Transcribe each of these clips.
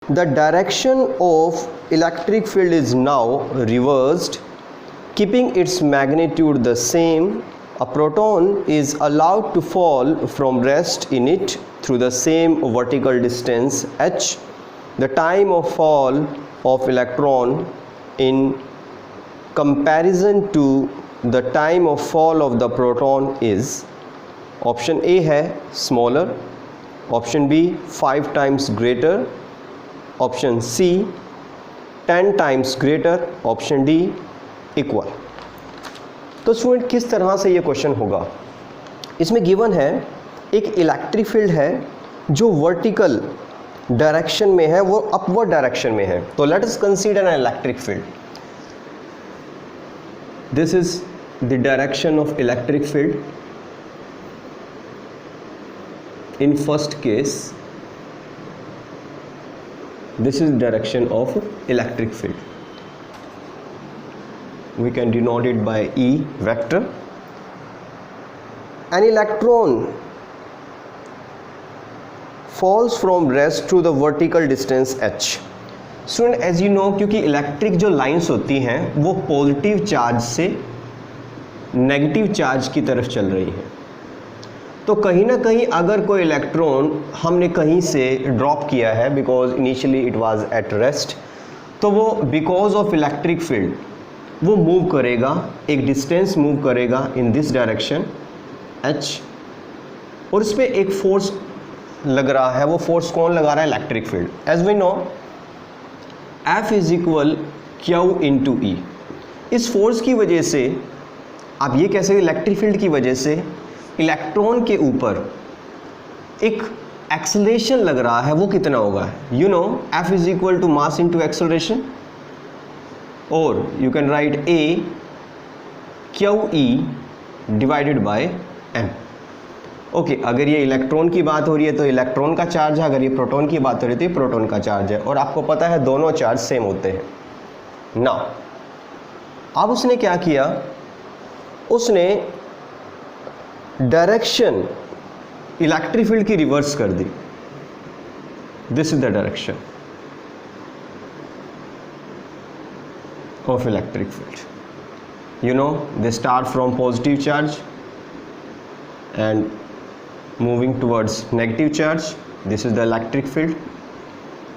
the direction of electric field is now reversed, keeping its magnitude the same. A proton is allowed to fall from rest in it through the same vertical distance h. The time of fall of electron in comparison to the time of fall of the proton is, option A है smaller, option B 5 times greater, option C 10 times greater, option D equal। तो student किस तरह से ये question होगा, इसमें given है एक इलेक्ट्रिक फील्ड है जो वर्टिकल डायरेक्शन में है, वो अपवर्ड डायरेक्शन में है। तो let us consider an electric field. This is the direction of electric field in first case, this is direction of electric field. We can denote it by E vector. An electron falls from rest through the vertical distance h. Student, as you know, क्योंकि electric जो lines होती हैं वो positive charge से negative charge की तरफ चल रही हैं, तो कहीं ना कहीं अगर कोई इलेक्ट्रॉन हमने कहीं से ड्रॉप किया है because initially it was at rest, तो वो बिकॉज ऑफ इलेक्ट्रिक फील्ड वो मूव करेगा, एक डिस्टेंस मूव करेगा इन दिस डायरेक्शन h, और इस पर एक फोर्स लग रहा है। वो फोर्स कौन लगा रहा है? Electric field. As we know F is equal Q into E। इस फोर्स की वजह से आप ये कह सकते इलेक्ट्रिक फील्ड की वजह से इलेक्ट्रॉन के ऊपर एक एक्सेलरेशन लग रहा है, वो कितना होगा? You know F is equal to mass into acceleration, और you can write A QE divided by M। Okay, अगर ये इलेक्ट्रॉन की बात हो रही है तो इलेक्ट्रॉन का चार्ज है, अगर ये प्रोटॉन की बात हो रही है तो ये प्रोटॉन का चार्ज है, और आपको पता है दोनों चार्ज सेम होते हैं ना। अब उसने क्या किया, उसने डायरेक्शन इलेक्ट्रिक फील्ड की रिवर्स कर दी। This is the direction of electric field. You know, they start from positive charge and moving towards negative charge. This is the electric field.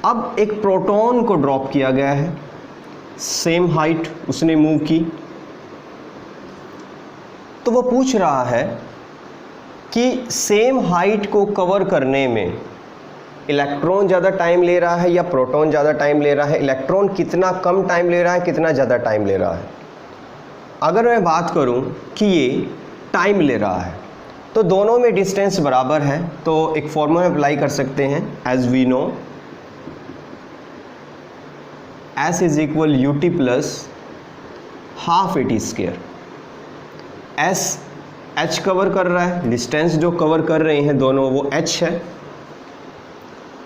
अब एक प्रोटॉन को ड्रॉप किया गया है, सेम हाइट उसने मूव की, तो वो पूछ रहा है कि सेम हाइट को कवर करने में इलेक्ट्रॉन ज़्यादा टाइम ले रहा है या प्रोटॉन ज़्यादा टाइम ले रहा है, इलेक्ट्रॉन कितना कम टाइम ले रहा है, कितना ज़्यादा टाइम ले रहा है। अगर मैं बात करूं कि ये टाइम ले रहा है तो दोनों में डिस्टेंस बराबर है, तो एक फॉर्मूला अप्लाई कर सकते हैं। As we know S is equal UT plus half AT square. S H cover कर रहा है, डिस्टेंस जो कवर कर रहे हैं दोनों वो H है।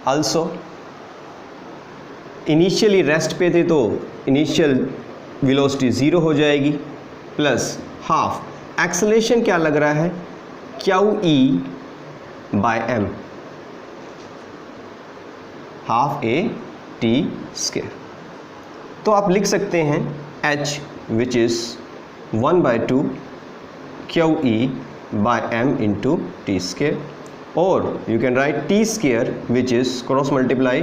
also इनिशियली रेस्ट पे थे तो इनिशियल वेलोसिटी 0 हो जाएगी, प्लस हाफ एक्सेलरेशन क्या लग रहा है? QE by M, half AT square. तो आप लिख सकते हैं H which is 1/2 QE by M into T square, और you can write T square which is cross multiply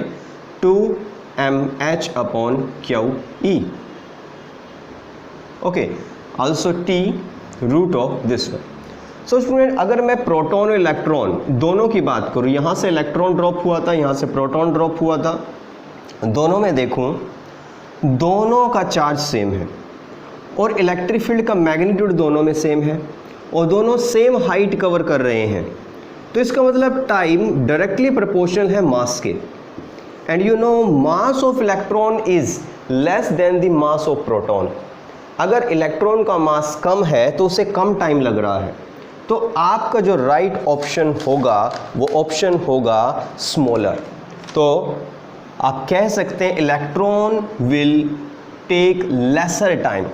2mH upon QE. Okay, also T root of this one. So student, अगर मैं proton और electron दोनों की बात करूँ, यहाँ से इलेक्ट्रॉन ड्रॉप हुआ था, यहाँ से प्रोटॉन ड्रॉप हुआ था, दोनों में देखूँ दोनों का चार्ज सेम है और इलेक्ट्रिक फील्ड का मैग्नीट्यूड दोनों में सेम है और दोनों सेम हाइट कवर कर रहे हैं, तो इसका मतलब टाइम डायरेक्टली प्रोपोर्शनल है मास के। And you know mass of electron is less than the mass of proton. अगर इलेक्ट्रॉन का मास कम है तो उसे कम टाइम लग रहा है, तो आपका जो राइट ऑप्शन होगा वो ऑप्शन होगा स्मॉलर। तो आप कह सकते हैं electron will take lesser time